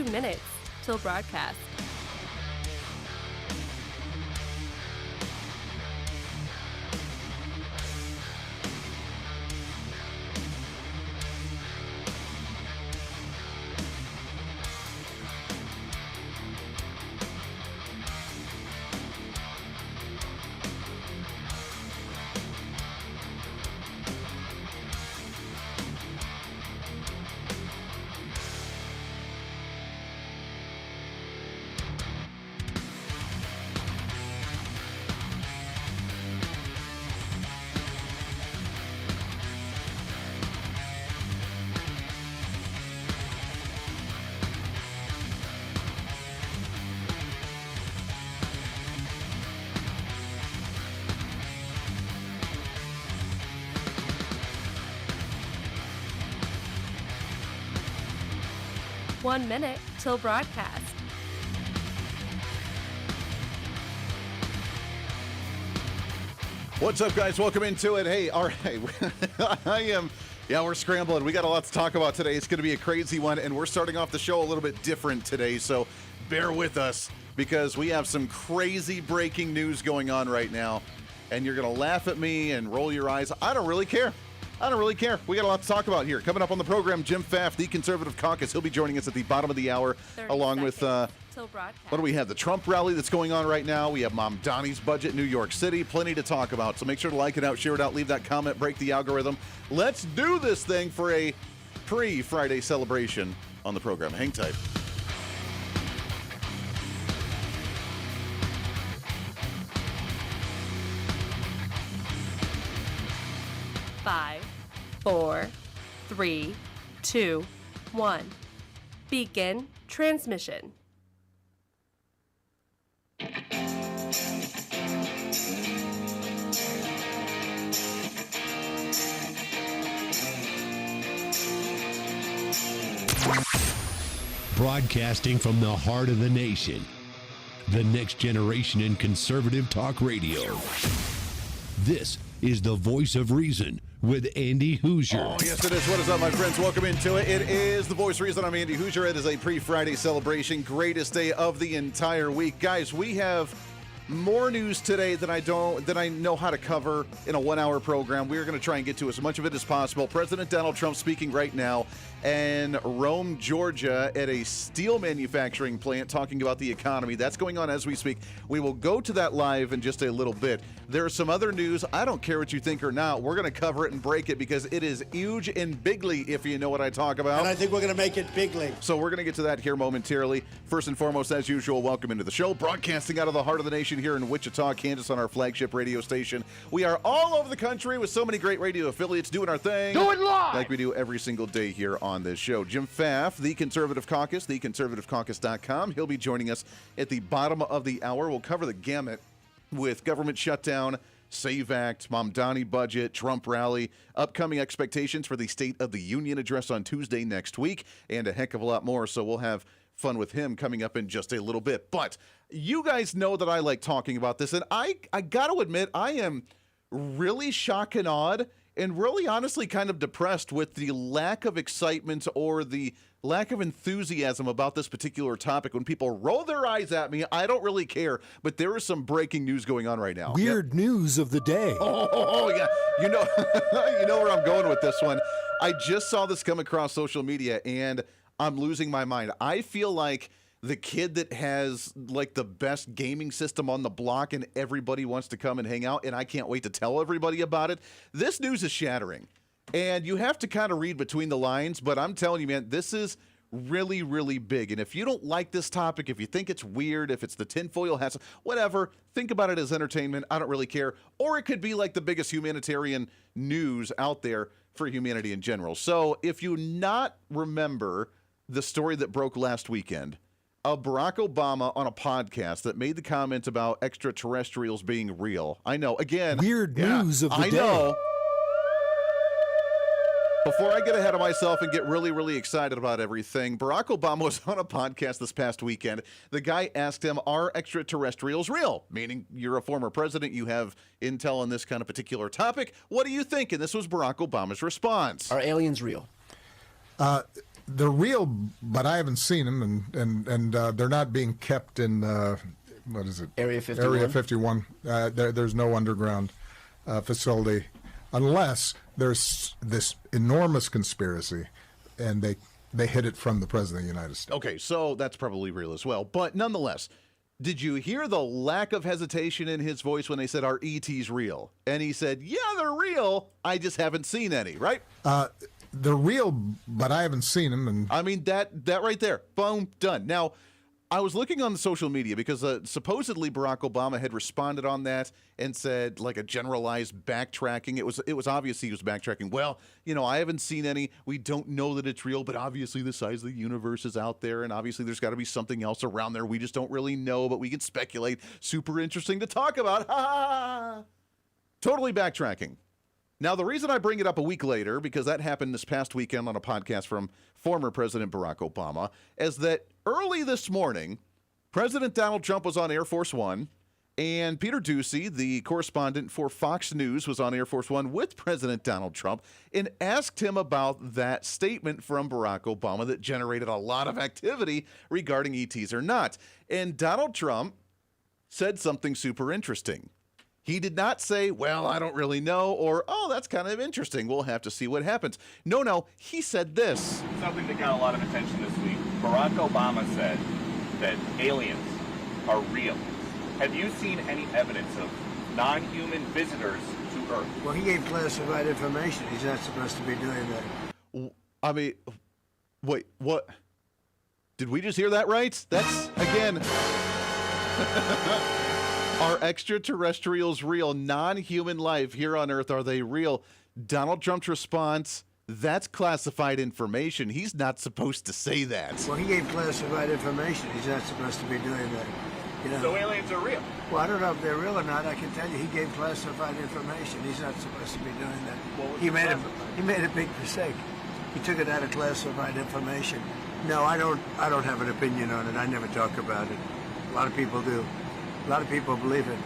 2 minutes till broadcast. One minute till broadcast. What's up, guys? Welcome into it. Hey, all right. We're scrambling. We got a lot to talk about today. It's going to be a crazy one, and we're starting off the show a little bit different today, so bear with us because we have some crazy breaking news going on right now, and you're going to laugh at me and roll your eyes. I don't really care. We got a lot to talk about here. Coming up on the program, Jim Pfaff, the Conservative Caucus. He'll be joining us at the bottom of the hour, along with, what do we have? The Trump rally that's going on right now. We have Mom Donnie's budget in New York City. Plenty to talk about. So make sure to like it out, share it out, leave that comment, break the algorithm. Let's do this thing for a pre-Friday celebration on the program. Hang tight. Five, 4, 3, 2, 1. Begin transmission. Broadcasting from the heart of the nation, the next generation in conservative talk radio. This is the Voice of Reason with Andy Hooser. Oh, yes, it is. What is up, my friends? Welcome into it. It is the Voice of Reason. I'm Andy Hooser. It is a pre-Friday celebration. Greatest day of the entire week. Guys, we have more news today than I know how to cover in a 1-hour program. We are going to try and get to as much of it as possible. President Donald Trump speaking right now in Rome, Georgia, at a steel manufacturing plant, talking about the economy. That's going on as we speak. We will go to that live in just a little bit. There's some other news. I don't care what you think or not. We're going to cover it and break it because it is huge and bigly, if you know what I talk about. And I think we're going to make it bigly. So we're going to get to that here momentarily. First and foremost, as usual, welcome into the show. Broadcasting out of the heart of the nation here in Wichita, Kansas on our flagship radio station. We are all over the country with so many great radio affiliates doing our thing. Do it live! Like we do every single day here on this show. Jim Pfaff, the Conservative Caucus, theconservativecaucus.com. He'll be joining us at the bottom of the hour. We'll cover the gamut with government shutdown, SAVE Act, Mom Donnie budget, Trump rally, upcoming expectations for the State of the Union address on Tuesday next week, and a heck of a lot more. So we'll have fun with him coming up in just a little bit. But you guys know that I like talking about this, and I got to admit, I am really shocked and awed and really honestly kind of depressed with the lack of excitement or the lack of enthusiasm about this particular topic. When people roll their eyes at me, I don't really care, but there is some breaking news going on right now. Weird news of the day. Oh yeah. You know, you know where I'm going with this one. I just saw this come across social media and I'm losing my mind. I feel like the kid that has like the best gaming system on the block and everybody wants to come and hang out, and I can't wait to tell everybody about it. This news is shattering, and you have to kind of read between the lines, but I'm telling you, man, this is really, really big. And if you don't like this topic, if you think it's weird, if it's the tinfoil hats, whatever, think about it as entertainment. I don't really care. Or it could be like the biggest humanitarian news out there for humanity in general. So if you not remember the story that broke last weekend, Barack Obama on a podcast that made the comment about extraterrestrials being real. I know, again, weird news of the day. I know. Before I get ahead of myself and get really, really excited about everything, Barack Obama was on a podcast this past weekend. The guy asked him, are extraterrestrials real? Meaning you're a former president, you have intel on this kind of particular topic. What do you think? And this was Barack Obama's response. Are aliens real? They're real, but I haven't seen them, and they're not being kept in what is it? Area 51? Area 51. There's no underground facility, unless there's this enormous conspiracy, and they hid it from the President of the United States. Okay, so that's probably real as well. But nonetheless, did you hear the lack of hesitation in his voice when they said, "Are ETs real?" And he said, "Yeah, they're real. I just haven't seen any," right? They're real, but I haven't seen them. And I mean, that right there. Boom, done. Now, I was looking on the social media because supposedly Barack Obama had responded on that and said, like, a generalized backtracking. It was obvious he was backtracking. Well, I haven't seen any. We don't know that it's real, but obviously the size of the universe is out there, and obviously there's got to be something else around there. We just don't really know, but we can speculate. Super interesting to talk about. Ha ha ha! Totally backtracking. Now, the reason I bring it up a week later, because that happened this past weekend on a podcast from former President Barack Obama, is that early this morning, President Donald Trump was on Air Force One, and Peter Doocy, the correspondent for Fox News, was on Air Force One with President Donald Trump and asked him about that statement from Barack Obama that generated a lot of activity regarding ETs or not. And Donald Trump said something super interesting. He did not say, "Well, I don't really know," or, "Oh, that's kind of interesting. We'll have to see what happens." No, he said this. Something that got a lot of attention this week. Barack Obama said that aliens are real. Have you seen any evidence of non-human visitors to Earth? Well, he gave classified information. He's not supposed to be doing that. I mean, wait, what? Did we just hear that right? That's, again... Are extraterrestrials real? Non-human life here on Earth, are they real? Donald Trump's response, that's classified information. He's not supposed to say that. Well, he gave classified information. He's not supposed to be doing that. So aliens are real? Well, I don't know if they're real or not. I can tell you he gave classified information. He's not supposed to be doing that. He made a big mistake. He took it out of classified information. No, I don't have an opinion on it. I never talk about it. A lot of people do. A lot of people believe it.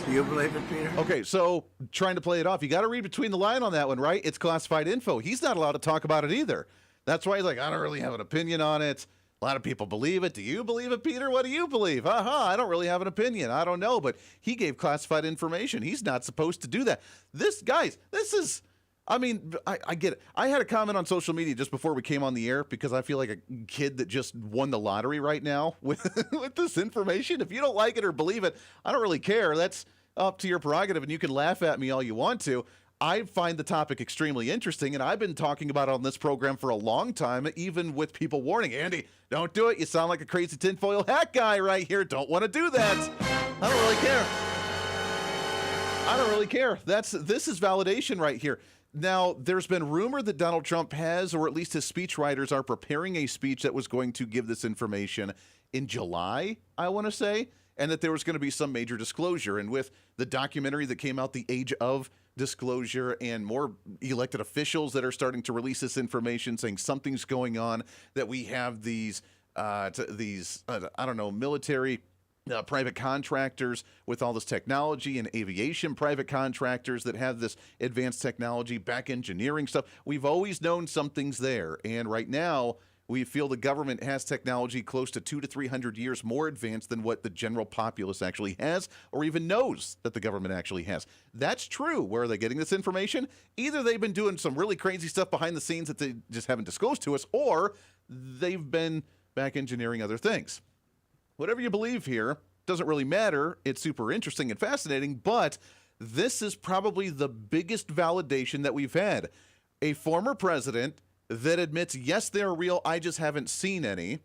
Do you believe it, Peter? Okay, so trying to play it off, you got to read between the line on that one, right? It's classified info. He's not allowed to talk about it either. That's why he's like, "I don't really have an opinion on it." A lot of people believe it. Do you believe it, Peter? What do you believe? I don't really have an opinion. I don't know, but he gave classified information. He's not supposed to do that. This is... I mean, I get it. I had a comment on social media just before we came on the air because I feel like a kid that just won the lottery right now with this information. If you don't like it or believe it, I don't really care. That's up to your prerogative, and you can laugh at me all you want to. I find the topic extremely interesting, and I've been talking about it on this program for a long time, even with people warning, "Andy, don't do it. You sound like a crazy tinfoil hat guy right here. Don't want to do that." I don't really care. I don't really care. This is validation right here. Now, there's been rumor that Donald Trump has, or at least his speechwriters are preparing a speech that was going to give this information in July, I want to say, and that there was going to be some major disclosure. And with the documentary that came out, The Age of Disclosure, and more elected officials that are starting to release this information saying something's going on, that we have these military private contractors with all this technology, and aviation private contractors that have this advanced technology, back engineering stuff. We've always known something's there. And right now, we feel the government has technology close to 200 to 300 years more advanced than what the general populace actually has, or even knows that the government actually has. That's true. Where are they getting this information? Either they've been doing some really crazy stuff behind the scenes that they just haven't disclosed to us, or they've been back engineering other things. Whatever you believe here, doesn't really matter. It's super interesting and fascinating, but this is probably the biggest validation that we've had. A former president that admits, yes, they're real, I just haven't seen any,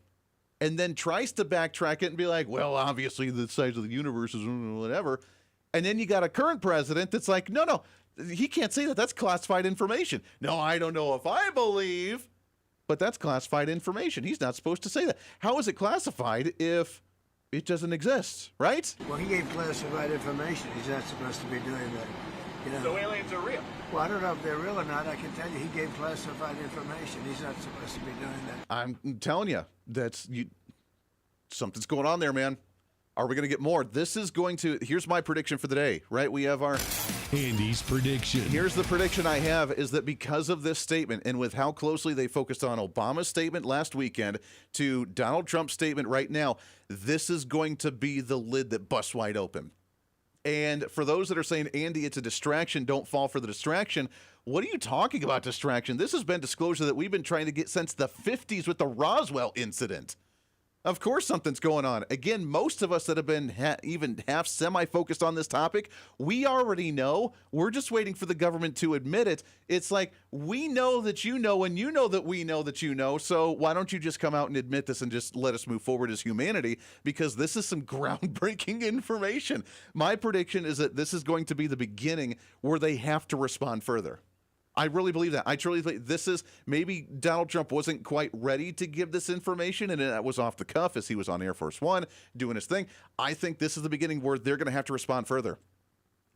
and then tries to backtrack it and be like, well, obviously the size of the universe is whatever. And then you got a current president that's like, no, he can't say that. That's classified information. No, I don't know if I believe, but that's classified information. He's not supposed to say that. How is it classified if it doesn't exist, right? Well, he gave classified information. He's not supposed to be doing that. So aliens are real? Well, I don't know if they're real or not. I can tell you he gave classified information. He's not supposed to be doing that. I'm telling you, something's going on there, man. Are we going to get more? Here's my prediction for the day, right? We have our Andy's prediction. Here's the prediction I have is that because of this statement and with how closely they focused on Obama's statement last weekend to Donald Trump's statement right now, this is going to be the lid that busts wide open. And for those that are saying, Andy, it's a distraction, don't fall for the distraction. What are you talking about, distraction? This has been disclosure that we've been trying to get since the 50s with the Roswell incident. Of course something's going on. Again, most of us that have been even half semi-focused on this topic, we already know. We're just waiting for the government to admit it. It's like, we know that you know, and you know that we know that you know, so why don't you just come out and admit this and just let us move forward as humanity? Because this is some groundbreaking information. My prediction is that this is going to be the beginning where they have to respond further. I really believe that. I truly believe this is, maybe Donald Trump wasn't quite ready to give this information, and that was off the cuff as he was on Air Force One doing his thing. I think this is the beginning where they're going to have to respond further.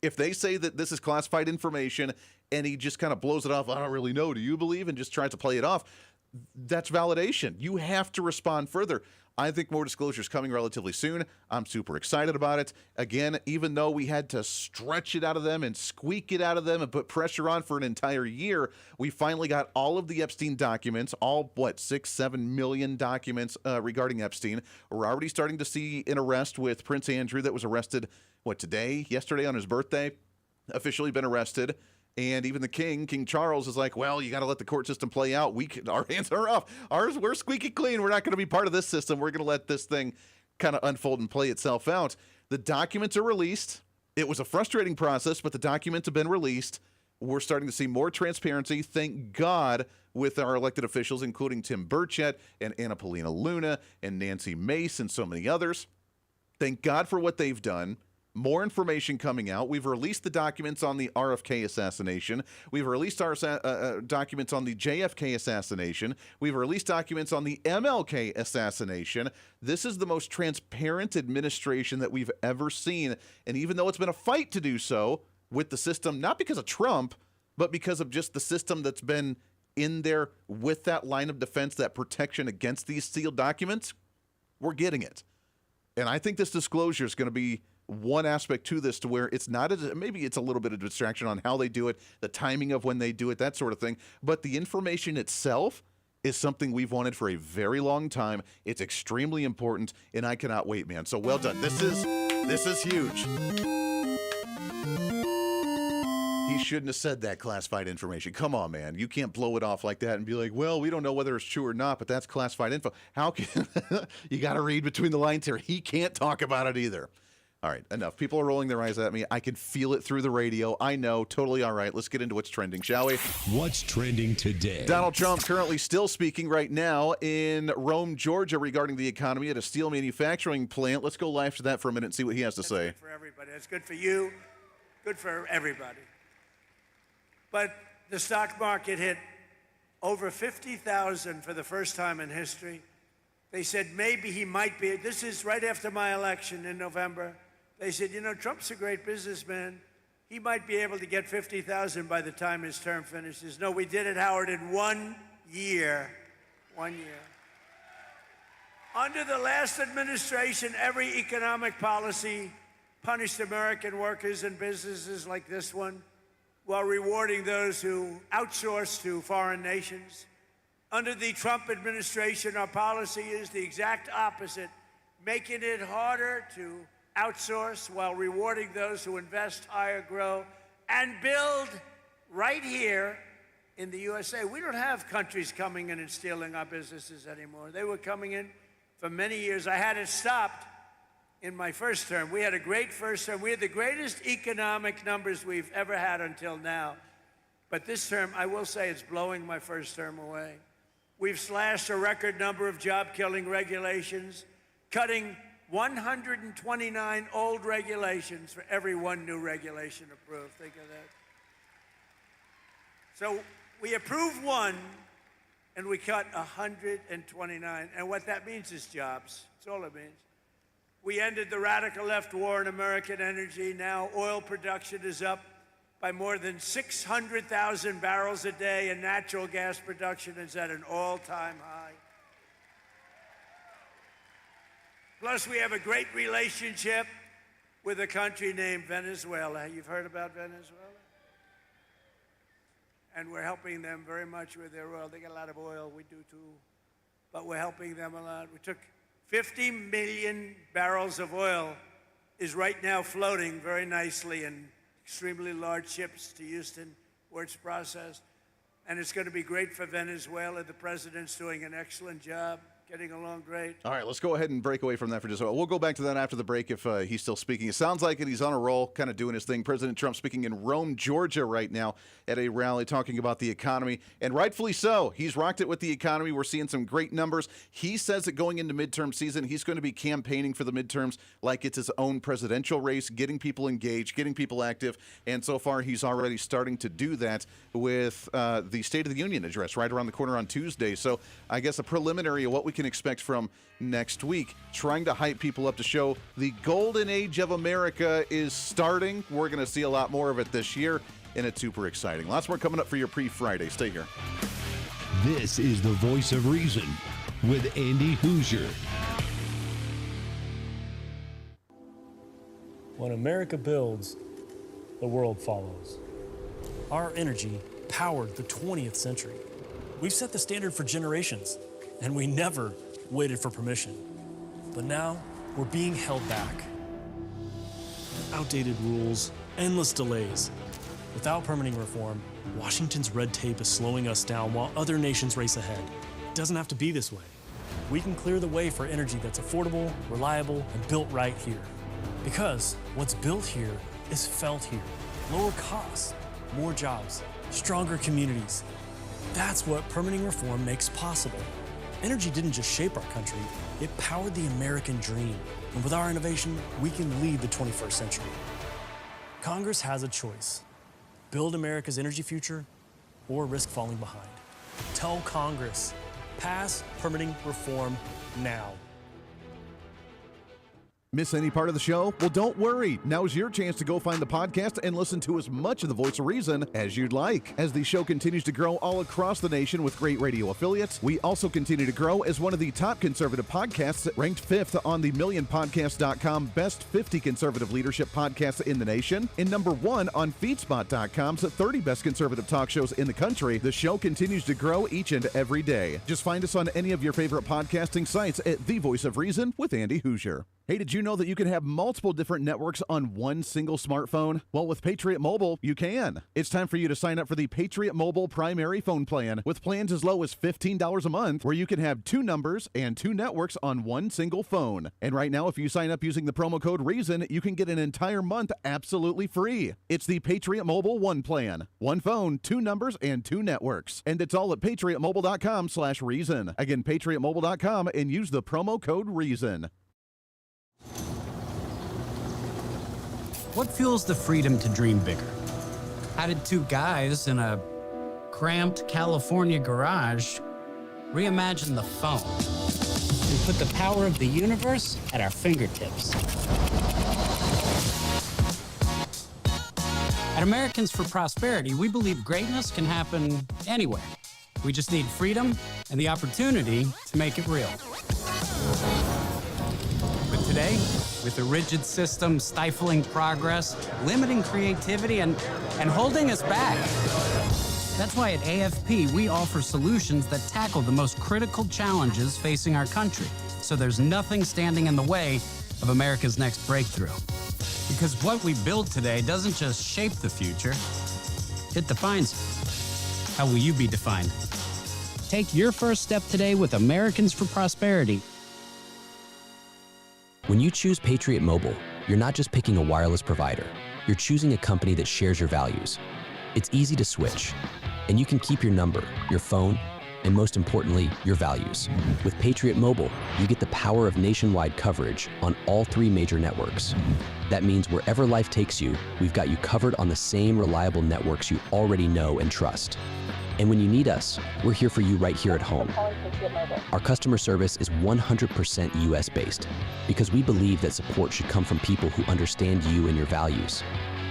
If they say that this is classified information and he just kind of blows it off, I don't really know, do you believe, and just tries to play it off, that's validation. You have to respond further. I think more disclosure is coming relatively soon. I'm super excited about it. Again, even though we had to stretch it out of them and squeak it out of them and put pressure on for an entire year, we finally got all of the Epstein documents, all, 6-7 million documents regarding Epstein. We're already starting to see an arrest with Prince Andrew that was arrested, yesterday on his birthday, officially been arrested. And even the King Charles, is like, well, you got to let the court system play out. Our hands are off. We're squeaky clean. We're not going to be part of this system. We're going to let this thing kind of unfold and play itself out. The documents are released. It was a frustrating process, but the documents have been released. We're starting to see more transparency, thank God, with our elected officials, including Tim Burchett and Anna Paulina Luna and Nancy Mace and so many others. Thank God for what they've done. More information coming out. We've released the documents on the RFK assassination. We've released our documents on the JFK assassination. We've released documents on the MLK assassination. This is the most transparent administration that we've ever seen. And even though it's been a fight to do so with the system, not because of Trump, but because of just the system that's been in there with that line of defense, that protection against these sealed documents, we're getting it. And I think this disclosure is going to be one aspect to this, to where it's not maybe it's a little bit of distraction on how they do it, the timing of when they do it, that sort of thing. But the information itself is something we've wanted for a very long time. It's extremely important, and I cannot wait, man. So well done. This is huge. He shouldn't have said that classified information. Come on, man. You can't blow it off like that and be like, well, we don't know whether it's true or not, but that's classified info. How can you got to read between the lines here? He can't talk about it either. All right, enough. People are rolling their eyes at me. I can feel it through the radio. I know. Totally all right. Let's get into what's trending, shall we? What's trending today? Donald Trump currently still speaking right now in Rome, Georgia, regarding the economy at a steel manufacturing plant. Let's go live to that for a minute and see what he has to say. It's good for everybody. It's good for you. Good for everybody. But the stock market hit over 50,000 for the first time in history. They said maybe he might be. This is right after my election in November. They said, Trump's a great businessman. He might be able to get 50,000 by the time his term finishes. No, we did it, Howard, in 1 year. 1 year. Under the last administration, every economic policy punished American workers and businesses like this one, while rewarding those who outsource to foreign nations. Under the Trump administration, our policy is the exact opposite, making it harder to outsource while rewarding those who invest, hire, grow, and build right here in the USA. We don't have countries coming in and stealing our businesses anymore. They were coming in for many years. I had it stopped in my first term. We had a great first term. We had the greatest economic numbers we've ever had until now. But this term, I will say, it's blowing my first term away. We've slashed a record number of job-killing regulations, cutting 129 old regulations for every one new regulation approved. Think of that. So we approve one, and we cut 129. And what that means is jobs. That's all it means. We ended the radical left war in American energy. Now oil production is up by more than 600,000 barrels a day, and natural gas production is at an all-time high. Plus, we have a great relationship with a country named Venezuela. You've heard about Venezuela? And we're helping them very much with their oil. They get a lot of oil, we do too, but we're helping them a lot. We took 50 million barrels of oil is right now floating very nicely in extremely large ships to Houston, where it's processed. And it's going to be great for Venezuela. The president's doing an excellent job, getting along great. All right, let's go ahead and break away from that for just a while. We'll go back to that after the break if he's still speaking. It sounds like it. He's on a roll, kind of doing his thing. President Trump speaking in Rome, Georgia right now at a rally talking about the economy, and rightfully so. He's rocked it with the economy. We're seeing some great numbers. He says that going into midterm season, he's going to be campaigning for the midterms like it's his own presidential race, getting people engaged, getting people active, and so far he's already starting to do that with the State of the Union address right around the corner on Tuesday. So I guess a preliminary of what we can expect from next week, trying to hype people up to show the golden age of America is starting. We're going to see a lot more of it this year, and it's super exciting. Lots more coming up for your pre-Friday. Stay here. This is the Voice of Reason with Andy Hooser. When America builds, the world follows. Our energy powered the 20th century. We've set the standard for generations, and we never waited for permission. But now, we're being held back. Outdated rules, endless delays. Without permitting reform, Washington's red tape is slowing us down while other nations race ahead. It doesn't have to be this way. We can clear the way for energy that's affordable, reliable, and built right here. Because what's built here is felt here. Lower costs, more jobs, stronger communities. That's what permitting reform makes possible. Energy didn't just shape our country, it powered the American dream. And with our innovation, we can lead the 21st century. Congress has a choice. Build America's energy future or risk falling behind. Tell Congress, pass permitting reform now. Miss any part of the show? Well, don't worry. Now's your chance to go find the podcast and listen to as much of the Voice of Reason as you'd like. As the show continues to grow all across the nation with great radio affiliates, we also continue to grow as one of the top conservative podcasts, ranked 5th on the MillionPodcast.com Best 50 Conservative Leadership Podcasts in the nation, and number 1 on FeedSpot.com's 30 Best Conservative Talk Shows in the country. The show continues to grow each and every day. Just find us on any of your favorite podcasting sites at The Voice of Reason with Andy Hooser. Hey, did you know that you can have multiple different networks on one single smartphone? Well, with Patriot Mobile, you can. It's time for you to sign up for the Patriot Mobile primary phone plan with plans as low as $15 a month, where you can have 2 numbers and 2 networks on one single phone. And right now, if you sign up using the promo code REASON, you can get an entire month absolutely free. It's the Patriot Mobile One plan. 1 phone, 2 numbers, and 2 networks. And it's all at patriotmobile.com/reason. Again, patriotmobile.com, and use the promo code REASON. What fuels the freedom to dream bigger? How did 2 guys in a cramped California garage reimagine the phone and put the power of the universe at our fingertips? At Americans for Prosperity, we believe greatness can happen anywhere. We just need freedom and the opportunity to make it real. But today, with a rigid system stifling progress, limiting creativity, and holding us back. That's why at AFP, we offer solutions that tackle the most critical challenges facing our country, so there's nothing standing in the way of America's next breakthrough. Because what we build today doesn't just shape the future, it defines it. How will you be defined? Take your first step today with Americans for Prosperity. When you choose Patriot Mobile, you're not just picking a wireless provider. You're choosing a company that shares your values. It's easy to switch, and you can keep your number, your phone, and most importantly, your values. With Patriot Mobile, you get the power of nationwide coverage on all 3 major networks. That means wherever life takes you, we've got you covered on the same reliable networks you already know and trust. And when you need us, we're here for you right here at home. Our customer service is 100% US-based because we believe that support should come from people who understand you and your values.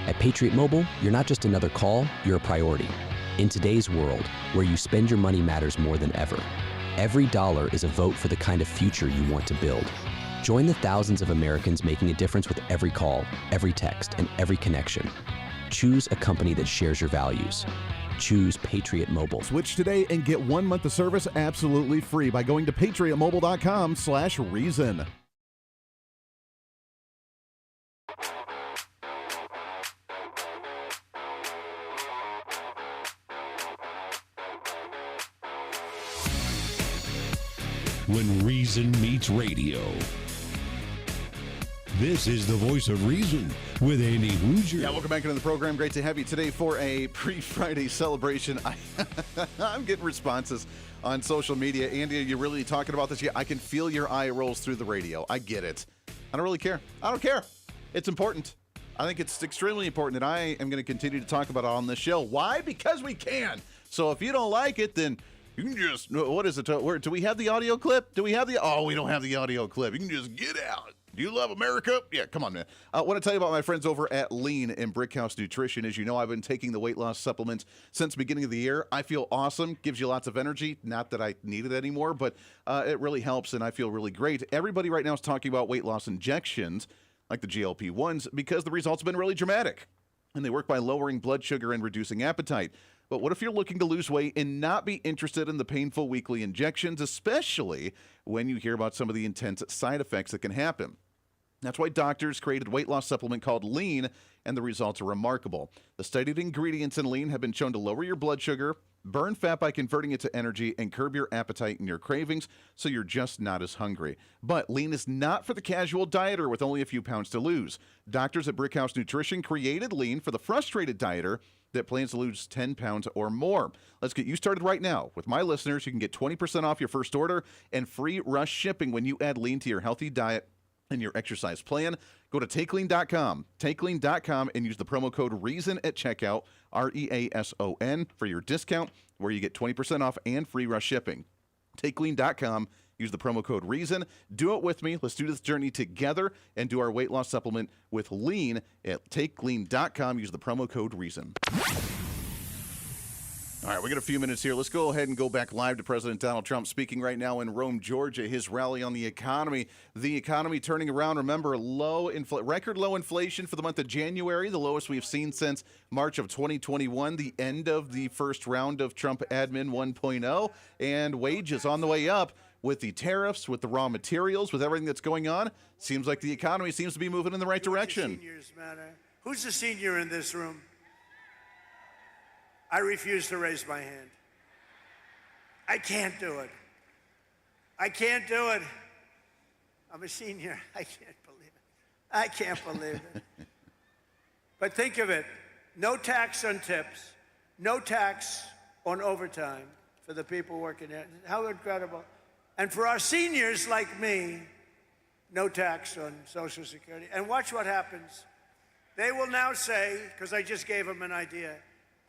At Patriot Mobile, you're not just another call, you're a priority. In today's world, where you spend your money matters more than ever, every dollar is a vote for the kind of future you want to build. Join the thousands of Americans making a difference with every call, every text, and every connection. Choose a company that shares your values. Choose Patriot Mobile. Switch today and get 1 month of service absolutely free by going to patriotmobile.com/reason. When reason meets radio. This is the voice of reason with Andy Hooser. Yeah, welcome back into the program. Great to have you today for a pre-Friday celebration. I'm getting responses on social media. Andy, are you really talking about this? Yeah, I can feel your eye rolls through the radio. I get it. I don't really care. I don't care. It's important. I think it's extremely important that I am going to continue to talk about it on this show. Why? Because we can. So if you don't like it, then you can just, what is it? Do we have the audio clip? Do we have the, oh, we don't have the audio clip. You can just get out. Do you love America? Yeah, come on, man. I want to tell you about my friends over at Lean and Brickhouse Nutrition. As you know, I've been taking the weight loss supplements since the beginning of the year. I feel awesome. Gives you lots of energy. Not that I need it anymore, but it really helps, and I feel really great. Everybody right now is talking about weight loss injections, like the GLP-1s, because the results have been really dramatic. And they work by lowering blood sugar and reducing appetite. But what if you're looking to lose weight and not be interested in the painful weekly injections, especially when you hear about some of the intense side effects that can happen? That's why doctors created a weight loss supplement called Lean, and the results are remarkable. The studied ingredients in Lean have been shown to lower your blood sugar, burn fat by converting it to energy, and curb your appetite and your cravings, so you're just not as hungry. But Lean is not for the casual dieter with only a few pounds to lose. Doctors at Brickhouse Nutrition created Lean for the frustrated dieter that plans to lose 10 pounds or more. Let's get you started right now. With my listeners, you can get 20% off your first order and free rush shipping when you add Lean to your healthy diet and your exercise plan. Go to TakeLean.com, TakeLean.com, and use the promo code REASON at checkout, REASON, for your discount, where you get 20% off and free rush shipping. TakeLean.com, use the promo code REASON. Do it with me. Let's do this journey together and do our weight loss supplement with Lean at TakeLean.com. Use the promo code REASON. All right, we got a few minutes here. Let's go ahead and go back live to President Donald Trump speaking right now in Rome, Georgia, his rally on the economy. The economy turning around. Remember, record low inflation for the month of January, the lowest we've seen since March of 2021, the end of the first round of Trump Admin 1.0, and wages on the way up with the tariffs, with the raw materials, with everything that's going on. Seems like the economy seems to be moving in the right direction. Seniors matter. Who's a senior in this room? I refuse to raise my hand. I can't do it. I can't do it. I'm a senior. I can't believe it. I can't believe it. But think of it. No tax on tips. No tax on overtime for the people working there. How incredible. And for our seniors like me, no tax on Social Security. And watch what happens. They will now say, because I just gave them an idea,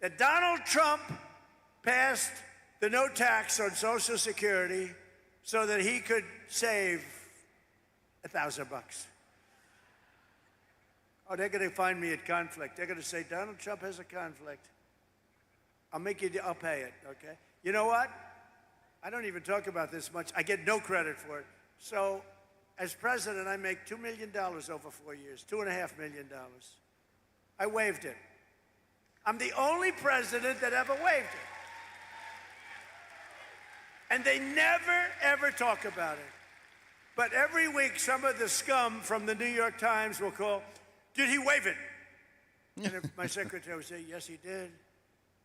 that Donald Trump passed the no tax on Social Security so that he could save $1,000. Oh, they're going to find me at conflict. They're going to say, Donald Trump has a conflict. I'll pay it, okay? You know what? I don't even talk about this much. I get no credit for it. So, as president, I make $2 million over 4 years, $2.5 million. I waived it. I'm the only president that ever waived it. And they never, ever talk about it. But every week, some of the scum from the New York Times will call, did he waive it? And if my secretary would say, yes, he did.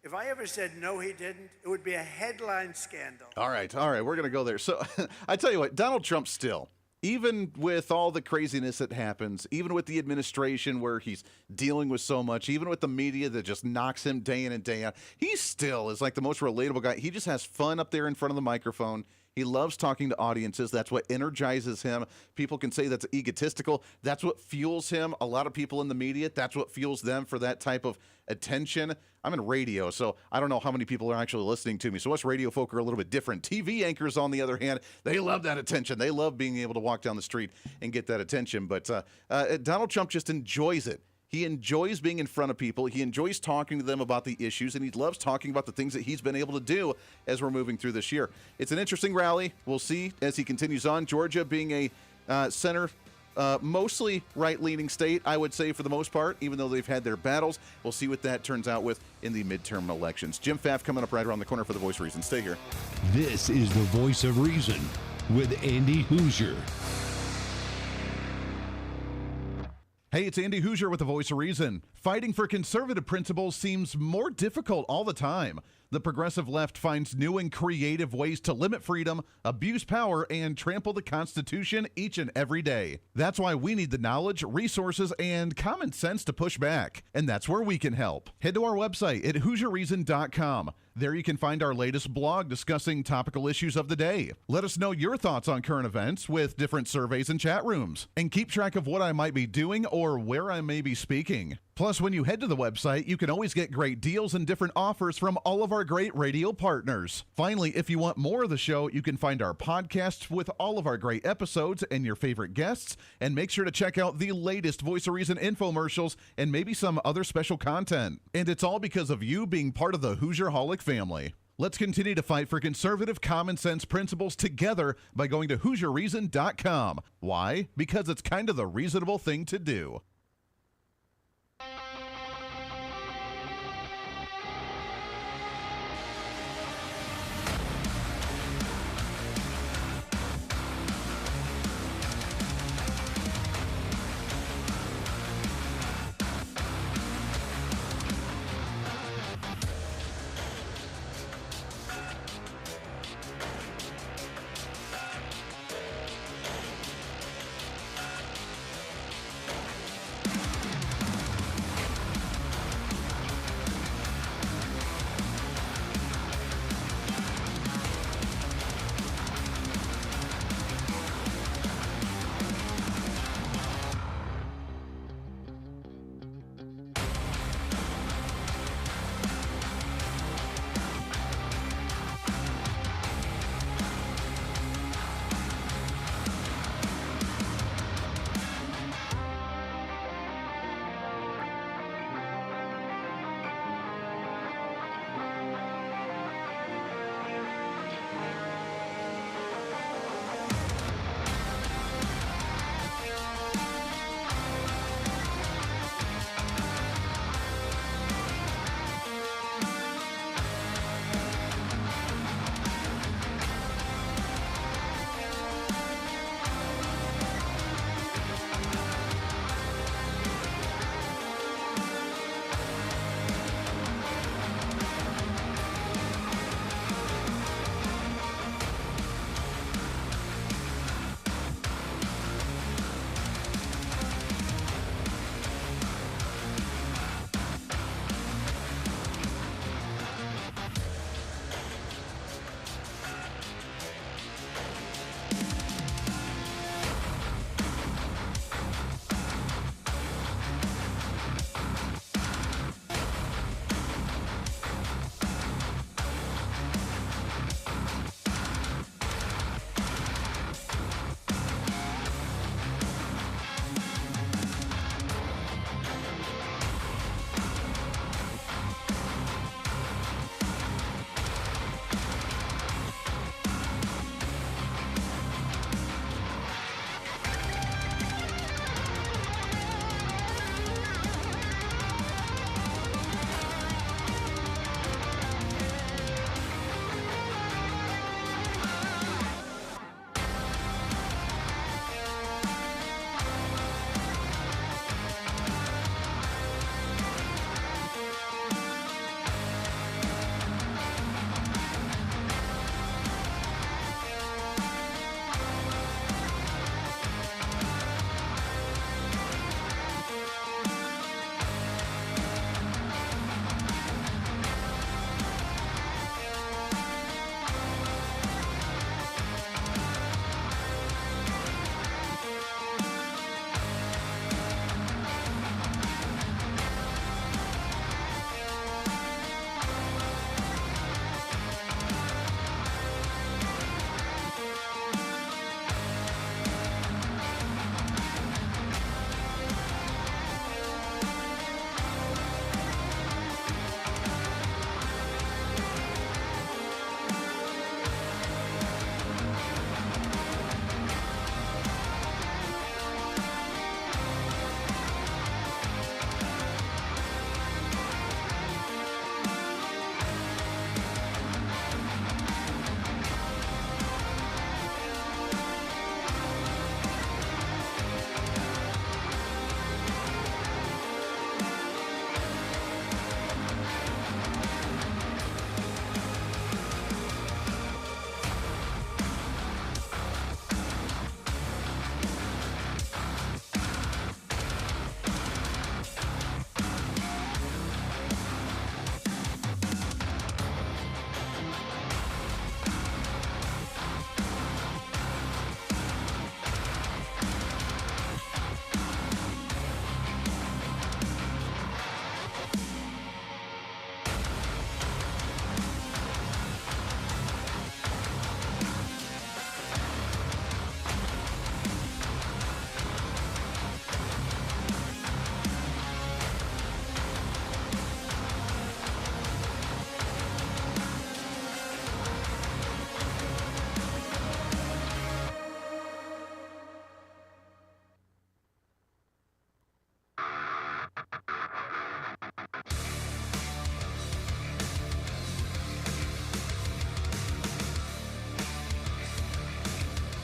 If I ever said, no, he didn't, it would be a headline scandal. All right, we're going to go there. So I tell you what, Donald Trump still, even with all the craziness that happens, even with the administration where he's dealing with so much, even with the media that just knocks him day in and day out, he still is like the most relatable guy. He just has fun up there in front of the microphone. He loves talking to audiences. That's what energizes him. People can say that's egotistical. That's what fuels him. A lot of people in the media, that's what fuels them for that type of attention. I'm in radio, so I don't know how many people are actually listening to me. So us radio folk are a little bit different. TV anchors, on the other hand, they love that attention. They love being able to walk down the street and get that attention. But Donald Trump just enjoys it. He enjoys being in front of people. He enjoys talking to them about the issues, and he loves talking about the things that he's been able to do as we're moving through this year. It's an interesting rally. We'll see as he continues on. Georgia being Center, mostly right-leaning state, I would say, for the most part, even though they've had their battles. We'll see what that turns out with in the midterm elections. Jim Pfaff coming up right around the corner for The Voice of Reason. Stay here. This is The Voice of Reason with Andy Hooser. Hey, it's Andy Hooser with The Voice of Reason. Fighting for conservative principles seems more difficult all the time. The progressive left finds new and creative ways to limit freedom, abuse power, and trample the Constitution each and every day. That's why we need the knowledge, resources, and common sense to push back. And that's where we can help. Head to our website at HooserReason.com. There you can find our latest blog discussing topical issues of the day. Let us know your thoughts on current events with different surveys and chat rooms. And keep track of what I might be doing or where I may be speaking. Plus, when you head to the website, you can always get great deals and different offers from all of our great radio partners. Finally, if you want more of the show, you can find our podcasts with all of our great episodes and your favorite guests. And make sure to check out the latest Voice of Reason infomercials and maybe some other special content. And it's all because of you being part of the Hoosier-holic family. Let's continue to fight for conservative common sense principles together by going to HooserReason.com. Why? Because it's kind of the reasonable thing to do.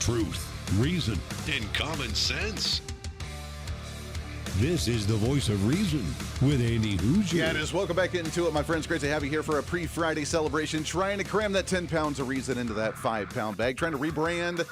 Truth, reason, and common sense. This is the voice of reason with Andy Hooser. Yeah, it is. Welcome back into it, my friends. Great to have you here for a pre-Friday celebration. Trying to cram that 10 pounds of reason into that 5-pound bag. Trying to rebrand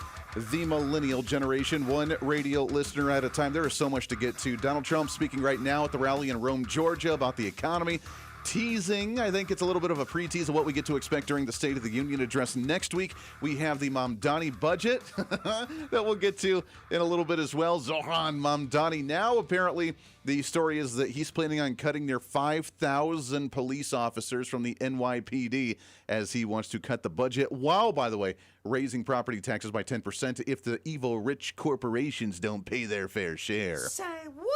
the millennial generation, one radio listener at a time. There is so much to get to. Donald Trump speaking right now at the rally in Rome, Georgia about the economy. Teasing, I think it's a little bit of a pre-tease of what we get to expect during the State of the Union address next week. We have the Mamdani budget that we'll get to in a little bit as well. Zoran Mamdani. Now, apparently, the story is that he's planning on cutting near 5,000 police officers from the NYPD as he wants to cut the budget, while, by the way, raising property taxes by 10% if the evil rich corporations don't pay their fair share. Say what?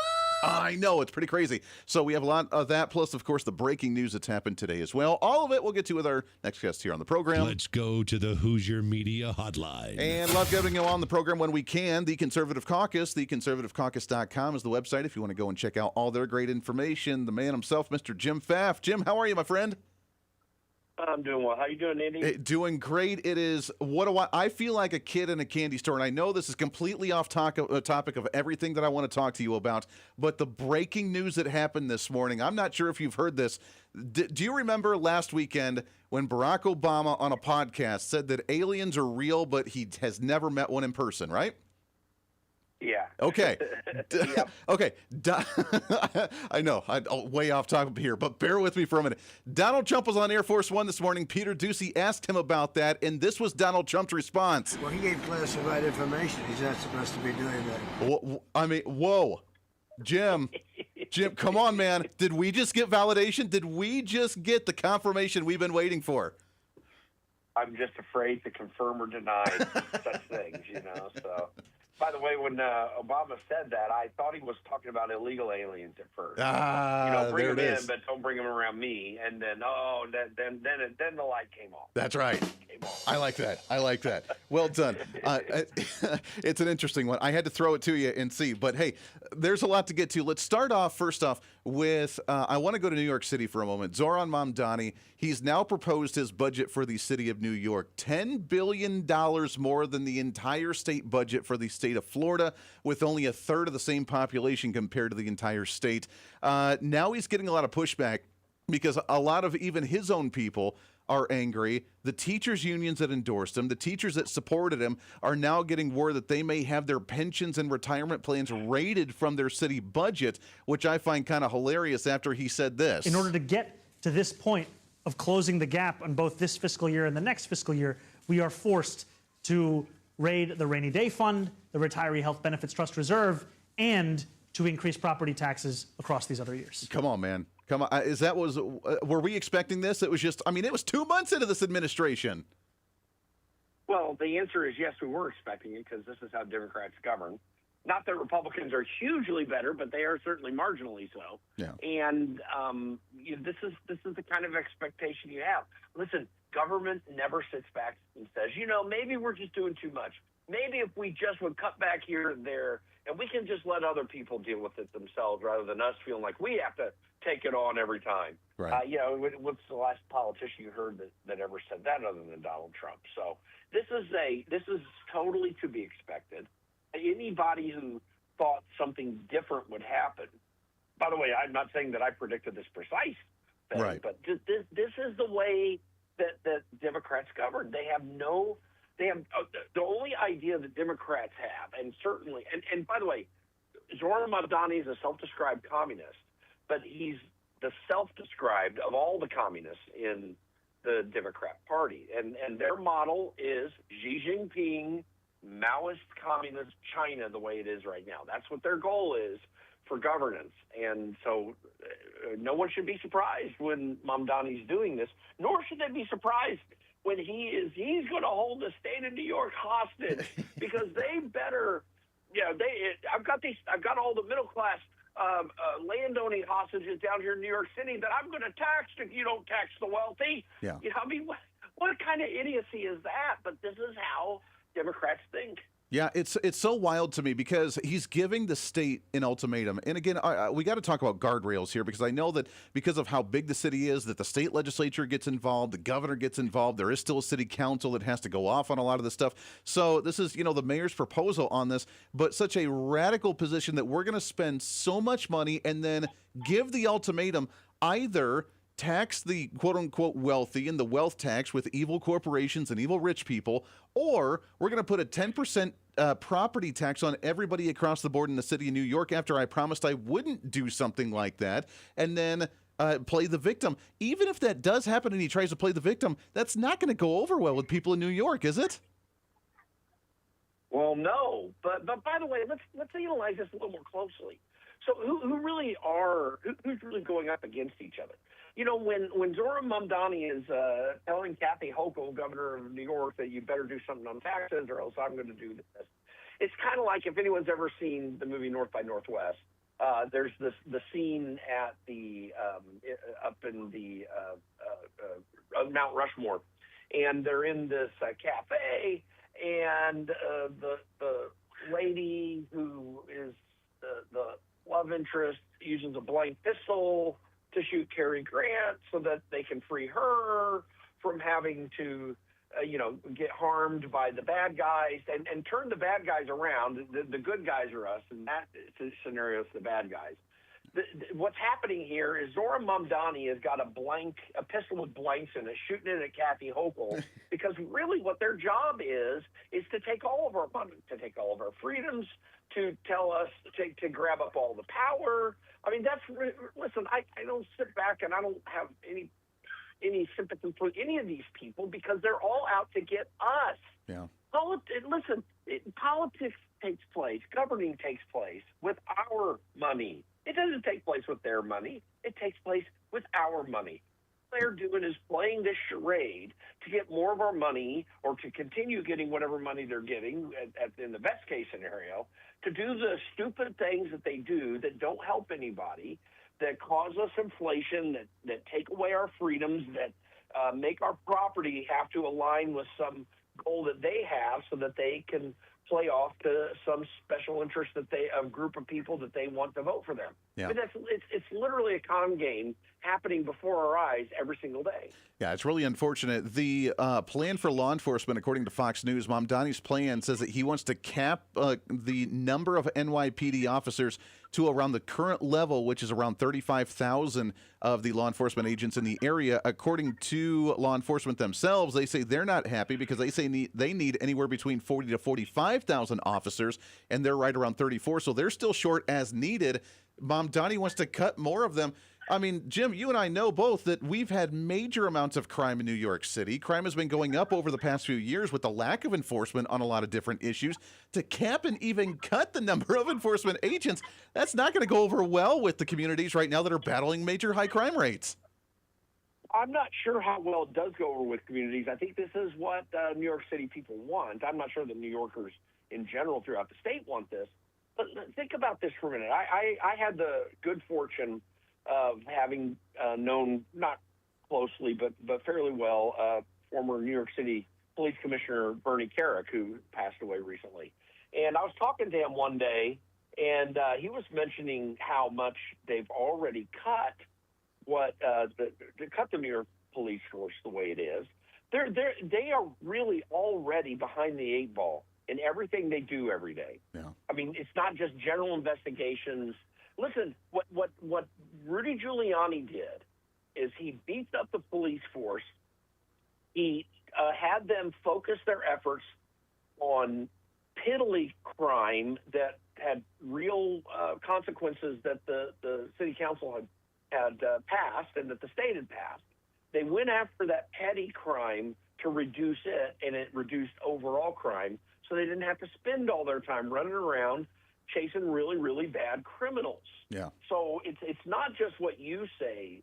I know, it's pretty crazy. So we have a lot of that, plus, of course, the breaking news that's happened today as well. All of it we'll get to with our next guest here on the program. Let's go to the Hoosier Media Hotline. And love getting you on the program when we can. The Conservative Caucus, theconservativecaucus.com is the website if you want to go and check out all their great information. The man himself, Mr. Jim Pfaff. Jim, how are you, my friend? I'm doing well. How you doing, Andy? Doing great. It is, I feel like a kid in a candy store, and I know this is completely off topic of everything that I want to talk to you about, but the breaking news that happened this morning, I'm not sure if you've heard this. Do you remember last weekend when Barack Obama on a podcast said that aliens are real, but he has never met one in person, right? Yeah. Okay. Yep. Okay. I know. I'm way off topic here, but bear with me for a minute. Donald Trump was on Air Force One this morning. Peter Doocy asked him about that, and this was Donald Trump's response. Well, he gave classified information. He's not supposed to be doing that. I mean, whoa. Jim, come on, man. Did we just get validation? Did we just get the confirmation we've been waiting for? I'm just afraid to confirm or deny such things, so... By the way, when Obama said that, I thought he was talking about illegal aliens at first. Bring them in, but don't bring them around me. And then, then the light came on. That's right. I like that. Well done. It's an interesting one. I had to throw it to you and see. But, hey, there's a lot to get to. Let's start off, first off, with I want to go to New York City for a moment. Zoran Mamdani, he's now proposed his budget for the city of New York. $10 billion more than the entire state budget for the state of Florida, with only a third of the same population compared to the entire state. Now he's getting a lot of pushback because a lot of even his own people are angry. The teachers' unions that endorsed him, the teachers that supported him, are now getting word that they may have their pensions and retirement plans raided from their city budget, which I find kind of hilarious after he said this. In order to get to this point of closing the gap on both this fiscal year and the next fiscal year, we are forced to raid the rainy day fund, the retiree health benefits trust reserve, and to increase property taxes across these other years. Come on, man. Come on. Were we expecting this? It was just, it was 2 months into this administration. Well, the answer is yes, we were expecting it because this is how Democrats govern. Not that Republicans are hugely better, but they are certainly marginally so. Yeah. And this is the kind of expectation you have. Listen, government never sits back and says, maybe we're just doing too much. Maybe if we just would cut back here and there, and we can just let other people deal with it themselves rather than us feeling like we have to take it on every time. Right. What's the last politician you heard that ever said that other than Donald Trump? So this is totally to be expected. Anybody who thought something different would happen. By the way, I'm not saying that I predicted this precise thing, right. But this is the way that Democrats govern. They have the only idea that Democrats have, and certainly, and by the way, Zoran Mamdani is a self-described communist, but he's the self-described of all the communists in the Democrat Party, and their model is Xi Jinping, Maoist communist China, the way it is right now. That's what their goal is for governance, and so no one should be surprised when Mamdani's doing this, nor should they be surprised when he's going to hold the state of New York hostage because they better, I've got all the middle class landowning hostages down here in New York City that I'm going to tax if you don't tax the wealthy. Yeah. What kind of idiocy is that? But this is how Democrats think. Yeah, it's so wild to me because he's giving the state an ultimatum. And again, we got to talk about guardrails here because I know that because of how big the city is, that the state legislature gets involved, the governor gets involved. There is still a city council that has to go off on a lot of this stuff. So this is, the mayor's proposal on this, but such a radical position that we're going to spend so much money and then give the ultimatum either tax the quote-unquote wealthy and the wealth tax with evil corporations and evil rich people, or we're going to put a 10% property tax on everybody across the board in the city of New York after I promised I wouldn't do something like that, and then play the victim. Even if that does happen and he tries to play the victim, that's not going to go over well with people in New York, is it? Well, no, but by the way, let's analyze this a little more closely. So who's really going up against each other? When Zoran Mamdani is telling Kathy Hochul, governor of New York, that you better do something on taxes or else I'm going to do this. It's kind of like if anyone's ever seen the movie North by Northwest. There's the scene at the up in the Mount Rushmore, and they're in this cafe, and the lady who is the love interest uses a blank pistol to shoot Cary Grant so that they can free her from having to, get harmed by the bad guys and turn the bad guys around. The good guys are us, and that scenario is the bad guys. What's happening here is Zoran Mamdani has got a pistol with blanks in it, shooting it at Kathy Hochul, because really what their job is to take all of our money, to take all of our freedoms, to tell us to grab up all the power. I mean, listen, I don't sit back and I don't have any sympathy for any of these people because they're all out to get us. Yeah. Politics takes place, governing takes place with our money. It doesn't take place with their money. It takes place with our money. What they're doing is playing this charade to get more of our money or to continue getting whatever money they're getting in the best case scenario, to do the stupid things that they do that don't help anybody, that cause us inflation, that take away our freedoms, that make our property have to align with some goal that they have so that they can play off to some special interest a group of people that they want to vote for them. Yeah. I mean, it's literally a con game happening before our eyes every single day. Yeah, it's really unfortunate. The plan for law enforcement, according to Fox News, Mamdani's plan says that he wants to cap the number of NYPD officers to around the current level, which is around 35,000 of the law enforcement agents in the area. According to law enforcement themselves, they say they're not happy because they say they need anywhere between 40 to 45,000 officers, and they're right around 34, so they're still short as needed. Mamdani wants to cut more of them. I mean, Jim, you and I know both that we've had major amounts of crime in New York City. Crime has been going up over the past few years with the lack of enforcement on a lot of different issues. To cap and even cut the number of enforcement agents, that's not going to go over well with the communities right now that are battling major high crime rates. I'm not sure how well it does go over with communities. I think this is what New York City people want. I'm not sure that New Yorkers in general throughout the state want this. But think about this for a minute. I had the good fortune of having known, not closely, but fairly well, former New York City Police Commissioner Bernie Kerik, who passed away recently. And I was talking to him one day, and he was mentioning how much they've already cut the New York police force the way it is. They are really already behind the eight ball in everything they do every day. Yeah. I mean, it's not just general investigations. Listen, what Rudy Giuliani did is he beefed up the police force. He had them focus their efforts on piddly crime that had real consequences that the city council had passed and that the state had passed. They went after that petty crime to reduce it, and it reduced overall crime, so they didn't have to spend all their time running around chasing really, really bad criminals. Yeah. So it's not just what you say,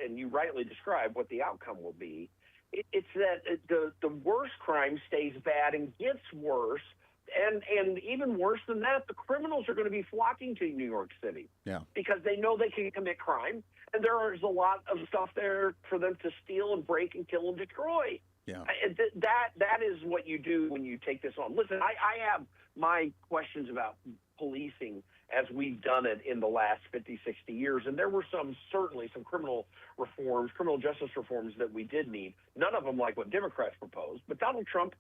and you rightly describe what the outcome will be. It's that the worst crime stays bad and gets worse, and even worse than that, the criminals are going to be flocking to New York City. Yeah. Because they know they can commit crime, and there is a lot of stuff there for them to steal and break and kill and destroy. Yeah. That is what you do when you take this on. Listen, I have my questions about policing as we've done it in the last 50, 60 years. And there were certainly some criminal justice reforms that we did need. None of them like what Democrats proposed. But Donald Trump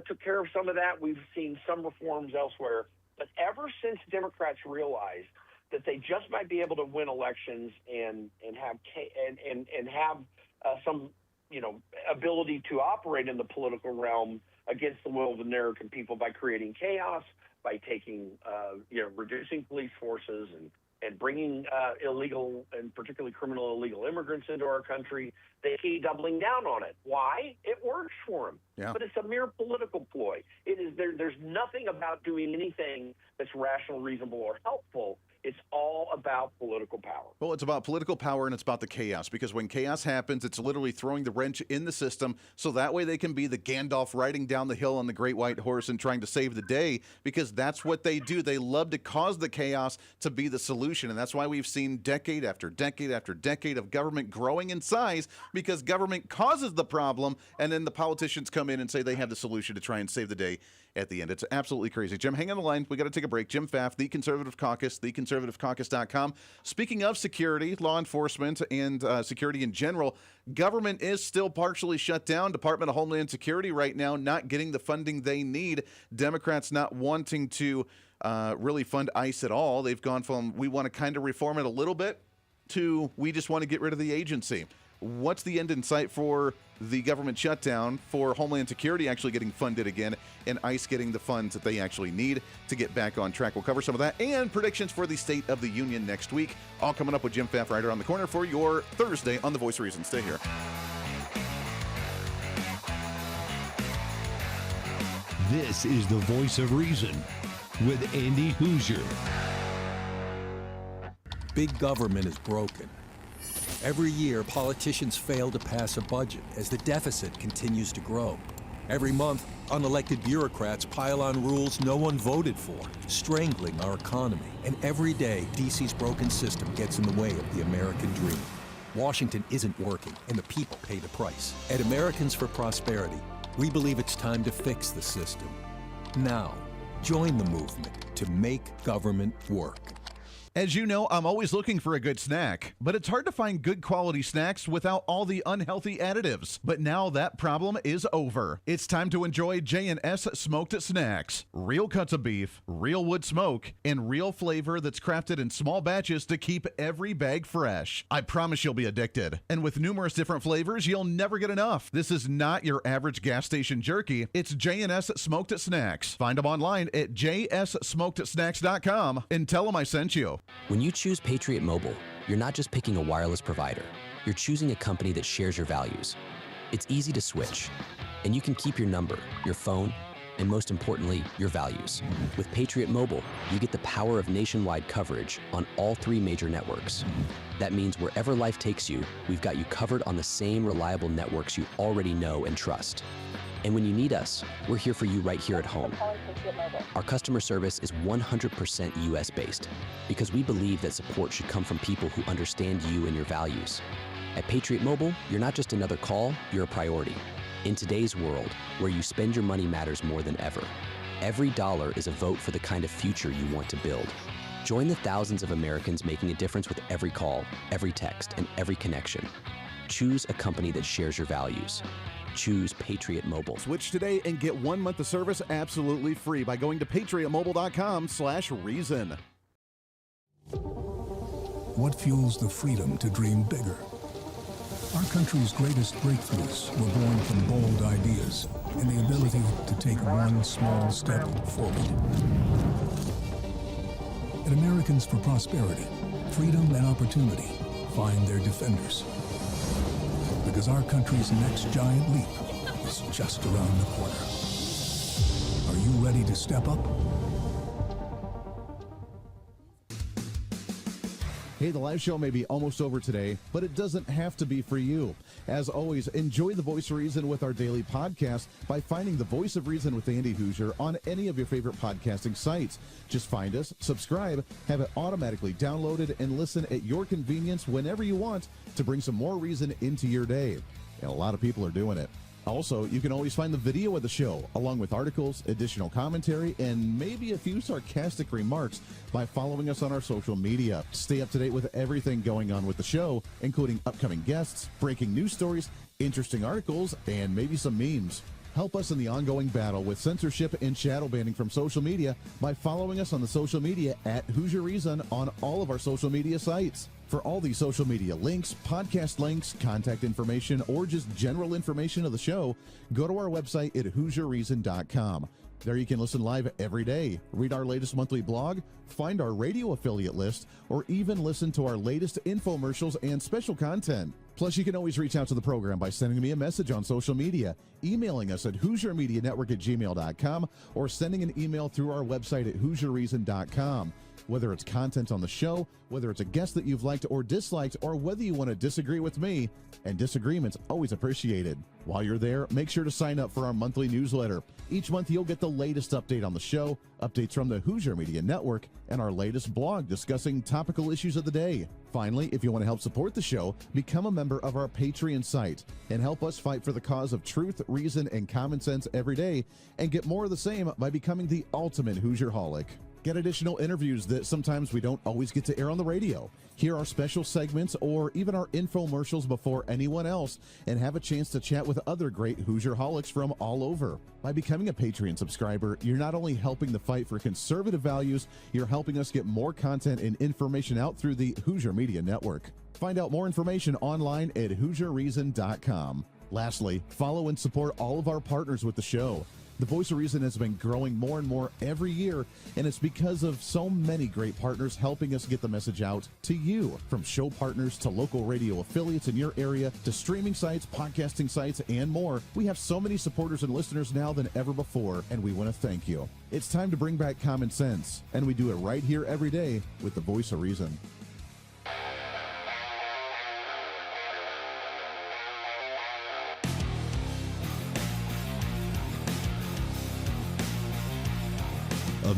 took care of some of that. We've seen some reforms elsewhere. But ever since Democrats realized that they just might be able to win elections and have some ability to operate in the political realm against the will of the American people by creating chaos, by taking, reducing police forces and bringing illegal and particularly criminal illegal immigrants into our country. They keep doubling down on it. Why? It works for them. Yeah. But it's a mere political ploy. It is there's nothing about doing anything that's rational, reasonable, or helpful. It's all about political power. Well, it's about political power and it's about the chaos, because when chaos happens, it's literally throwing the wrench in the system so that way they can be the Gandalf riding down the hill on the great white horse and trying to save the day, because that's what they do. They love to cause the chaos to be the solution, and that's why we've seen decade after decade after decade of government growing in size, because government causes the problem, and then the politicians come in and say they have the solution to try and save the day at the end. It's absolutely crazy. Jim, hang on the line. We got to take a break. Jim Pfaff, The Conservative Caucus, theconservativecaucus.com. Speaking of security, law enforcement, and security in general, government is still partially shut down. Department of Homeland Security right now not getting the funding they need. Democrats not wanting to really fund ICE at all. They've gone from we want to kind of reform it a little bit to we just want to get rid of the agency. What's the end in sight for the government shutdown, for Homeland Security actually getting funded again, and ICE getting the funds that they actually need to get back on track? We'll cover some of that and predictions for the State of the Union next week. All coming up with Jim Pfaff right around the corner for your Thursday on The Voice of Reason. Stay here. This is The Voice of Reason with Andy Hooser. Big government is broken. Every year, politicians fail to pass a budget as the deficit continues to grow. Every month, unelected bureaucrats pile on rules no one voted for, strangling our economy. And every day, D.C.'s broken system gets in the way of the American dream. Washington isn't working, and the people pay the price. At Americans for Prosperity, we believe it's time to fix the system. Now, join the movement to make government work. As you know, I'm always looking for a good snack, but it's hard to find good quality snacks without all the unhealthy additives. But now that problem is over. It's time to enjoy J&S Smoked Snacks. Real cuts of beef, real wood smoke, and real flavor that's crafted in small batches to keep every bag fresh. I promise you'll be addicted. And with numerous different flavors, you'll never get enough. This is not your average gas station jerky. It's J&S Smoked Snacks. Find them online at jssmokedsnacks.com and tell them I sent you. When you choose Patriot Mobile, you're not just picking a wireless provider. You're choosing a company that shares your values. It's easy to switch, and you can keep your number, your phone, and most importantly, your values. With Patriot Mobile, you get the power of nationwide coverage on all 3 major networks. That means wherever life takes you, we've got you covered on the same reliable networks you already know and trust. And when you need us, we're here for you right here at home. Our customer service is 100% US-based because we believe that support should come from people who understand you and your values. At Patriot Mobile, you're not just another call, you're a priority. In today's world, where you spend your money matters more than ever, every dollar is a vote for the kind of future you want to build. Join the thousands of Americans making a difference with every call, every text, and every connection. Choose a company that shares your values. Choose Patriot Mobile. Switch today and get 1 month of service absolutely free by going to patriotmobile.com/reason. What fuels the freedom to dream bigger? Our country's greatest breakthroughs were born from bold ideas and the ability to take one small step forward. At Americans for Prosperity, freedom and opportunity find their defenders. Because our country's next giant leap is just around the corner. Are you ready to step up? Hey, the live show may be almost over today, but it doesn't have to be for you. As always, enjoy The Voice of Reason with our daily podcast by finding The Voice of Reason with Andy Hooser on any of your favorite podcasting sites. Just find us, subscribe, have it automatically downloaded, and listen at your convenience whenever you want to bring some more reason into your day. And a lot of people are doing it. Also, you can always find the video of the show, along with articles, additional commentary, and maybe a few sarcastic remarks by following us on our social media. Stay up to date with everything going on with the show, including upcoming guests, breaking news stories, interesting articles, and maybe some memes. Help us in the ongoing battle with censorship and shadow banning from social media by following us on the social media at Hooser Reason on all of our social media sites. For all these social media links, podcast links, contact information, or just general information of the show, go to our website at HooserReason.com. There you can listen live every day, read our latest monthly blog, find our radio affiliate list, or even listen to our latest infomercials and special content. Plus, you can always reach out to the program by sending me a message on social media, emailing us at HooserMediaNetwork@gmail.com, or sending an email through our website at HooserReason.com. Whether it's content on the show, whether it's a guest that you've liked or disliked, or whether you want to disagree with me, and disagreement's always appreciated. While you're there, make sure to sign up for our monthly newsletter. Each month, you'll get the latest update on the show, updates from the Hooser Media Network, and our latest blog discussing topical issues of the day. Finally, if you want to help support the show, become a member of our Patreon site and help us fight for the cause of truth, reason, and common sense every day, and get more of the same by becoming the ultimate Hoosierholic. Get additional interviews that sometimes we don't always get to air on the radio. Hear our special segments or even our infomercials before anyone else, and have a chance to chat with other great Hoosierholics from all over. By becoming a Patreon subscriber, you're not only helping the fight for conservative values, you're helping us get more content and information out through the Hooser Media Network. Find out more information online at HooserReason.com. Lastly, follow and support all of our partners with the show. The Voice of Reason has been growing more and more every year, and it's because of so many great partners helping us get the message out to you. From show partners to local radio affiliates in your area to streaming sites, podcasting sites, and more, we have so many supporters and listeners now than ever before, and we want to thank you. It's time to bring back common sense, and we do it right here every day with the Voice of Reason.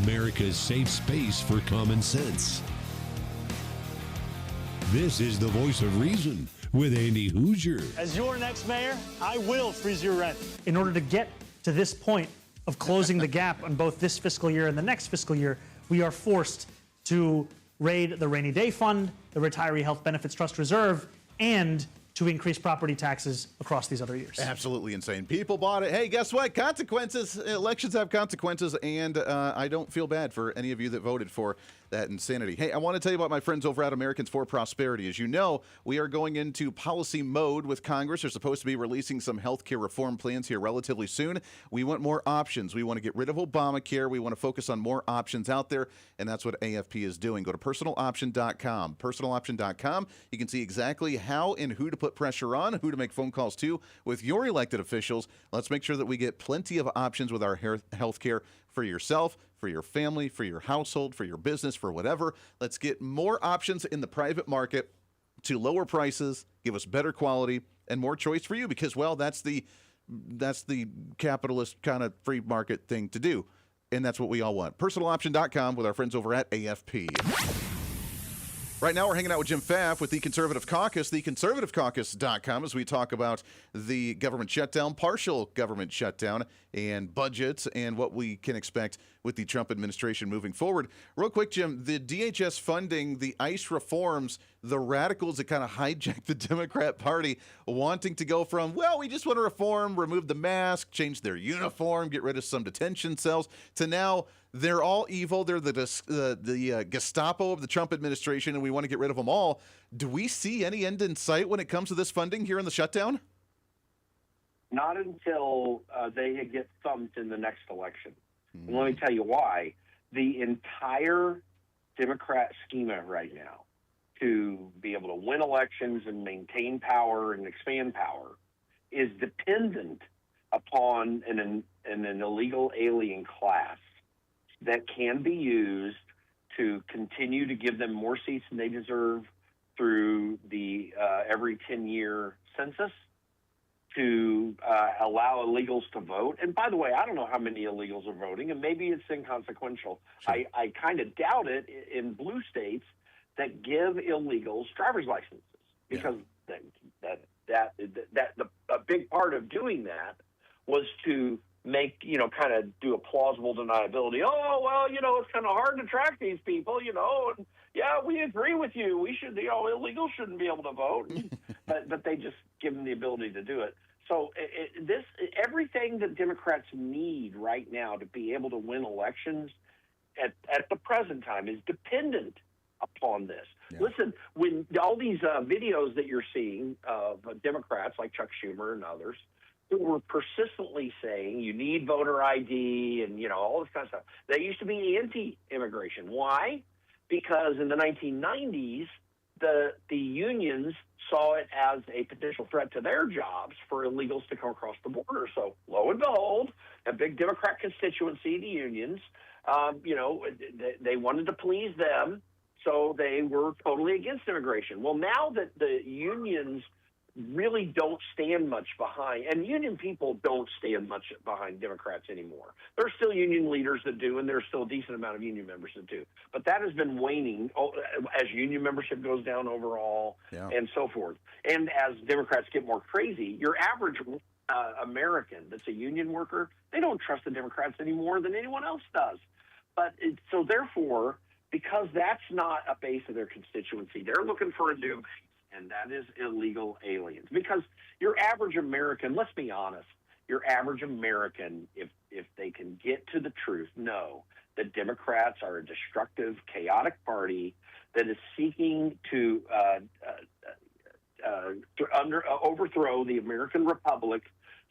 America's safe space for common sense. This is the Voice of Reason with Andy Hooser. As your next mayor, I will freeze your rent. In order to get to this point of closing the gap on both this fiscal year and the next fiscal year, we are forced to raid the rainy day fund, the retiree health benefits trust reserve, and to increase property taxes across these other years. Absolutely insane. People bought it. Hey, guess what? Consequences. Elections have consequences, and I don't feel bad for any of you that voted for that insanity. Hey, I want to tell you about my friends over at Americans for Prosperity. As you know, we are going into policy mode with Congress. They're supposed to be releasing some health care reform plans here relatively soon. We want more options. We want to get rid of Obamacare. We want to focus on more options out there, and that's what AFP is doing. Go to personaloption.com. Personaloption.com. You can see exactly how and who to put pressure on, who to make phone calls to with your elected officials. Let's make sure that we get plenty of options with our health care for yourself, for your family, for your household, for your business, for whatever. Let's get more options in the private market to lower prices, give us better quality, and more choice for you because, well, that's the capitalist kind of free market thing to do. And that's what we all want. Personaloption.com with our friends over at AFP. Right now, we're hanging out with Jim Pfaff with the Conservative Caucus, theconservativecaucus.com, as we talk about the government shutdown, partial government shutdown, and budgets, and what we can expect with the Trump administration moving forward. Real quick, Jim, the DHS funding, the ICE reforms, the radicals that kind of hijacked the Democrat Party, wanting to go from, well, we just want to reform, remove the mask, change their uniform, get rid of some detention cells, to now they're all evil. They're the Gestapo of the Trump administration, and we want to get rid of them all. Do we see any end in sight when it comes to this funding here in the shutdown? Not until they get thumped in the next election. And let me tell you why. The entire Democrat schema right now to be able to win elections and maintain power and expand power is dependent upon an illegal alien class that can be used to continue to give them more seats than they deserve through the every 10-year census, to allow illegals to vote. And by the way, I don't know how many illegals are voting, and maybe it's inconsequential. Sure. I kind of doubt it in blue states that give illegals driver's licenses because the a big part of doing that was to make, kind of do a plausible deniability. Oh, well, it's kind of hard to track these people, and yeah, we agree with you. We should, illegals shouldn't be able to vote. but they just give them the ability to do it. So everything that Democrats need right now to be able to win elections at the present time is dependent upon this. Yeah. Listen, when all these videos that you're seeing of Democrats like Chuck Schumer and others who were persistently saying you need voter ID and, all this kind of stuff, they used to be anti-immigration. Why? Because in the 1990s, the unions saw it as a potential threat to their jobs for illegals to come across the border. So lo and behold, a big Democrat constituency, the unions, they wanted to please them, so they were totally against immigration. Well, now that the unions really don't stand much behind, and union people don't stand much behind Democrats anymore. There are still union leaders that do, and there's still a decent amount of union members that do. But that has been waning as union membership goes down overall and so forth. And as Democrats get more crazy, your average American that's a union worker, they don't trust the Democrats any more than anyone else does. But so therefore, because that's not a base of their constituency, they're looking for a new base. And that is illegal aliens. Because your average American, let's be honest, your average American, if they can get to the truth, know that Democrats are a destructive, chaotic party that is seeking to overthrow the American Republic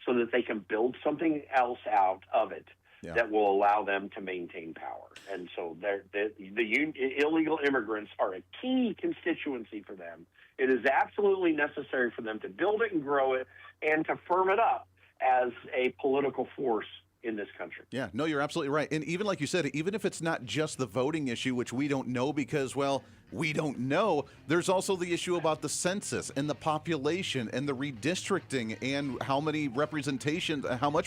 so that they can build something else out of it that will allow them to maintain power. And so the illegal immigrants are a key constituency for them. It is absolutely necessary for them to build it and grow it and to firm it up as a political force in this country. Yeah, no, you're absolutely right. And even like you said, even if it's not just the voting issue, which we don't know because, well, we don't know, there's also the issue about the census and the population and the redistricting and how much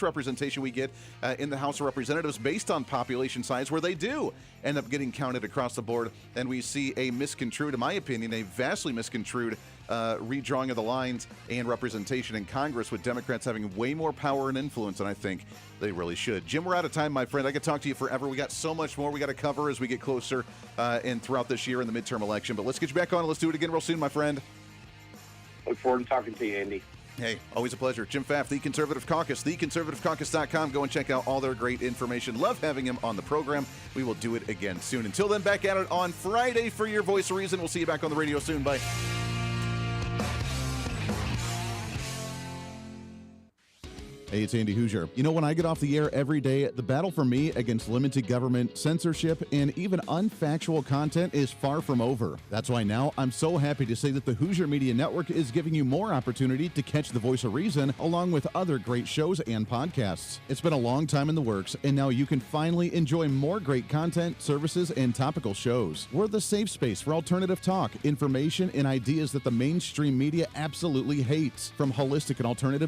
representation we get in the House of Representatives based on population size, where they do end up getting counted across the board. And we see a misconstrued, in my opinion, a vastly misconstrued redrawing of the lines and representation in Congress, with Democrats having way more power and influence than I think they really should. Jim, we're out of time, my friend. I could talk to you forever. We got so much more we got to cover as we get closer and throughout this year in the midterm election. But let's get you back on and let's do it again real soon, my friend. Look forward to talking to you, Andy. Hey, always a pleasure. Jim Pfaff, The Conservative Caucus, theconservativecaucus.com. Go and check out all their great information. Love having him on the program. We will do it again soon. Until then, back at it on Friday for your Voice of Reason. We'll see you back on the radio soon. Bye. Hey, it's Andy Hooser. You know, when I get off the air every day, the battle for me against limited government, censorship, and even unfactual content is far from over. That's why now I'm so happy to say that the Hooser Media Network is giving you more opportunity to catch the Voice of Reason along with other great shows and podcasts. It's been a long time in the works, and now you can finally enjoy more great content, services, and topical shows. We're the safe space for alternative talk, information, and ideas that the mainstream media absolutely hates. From holistic and alternative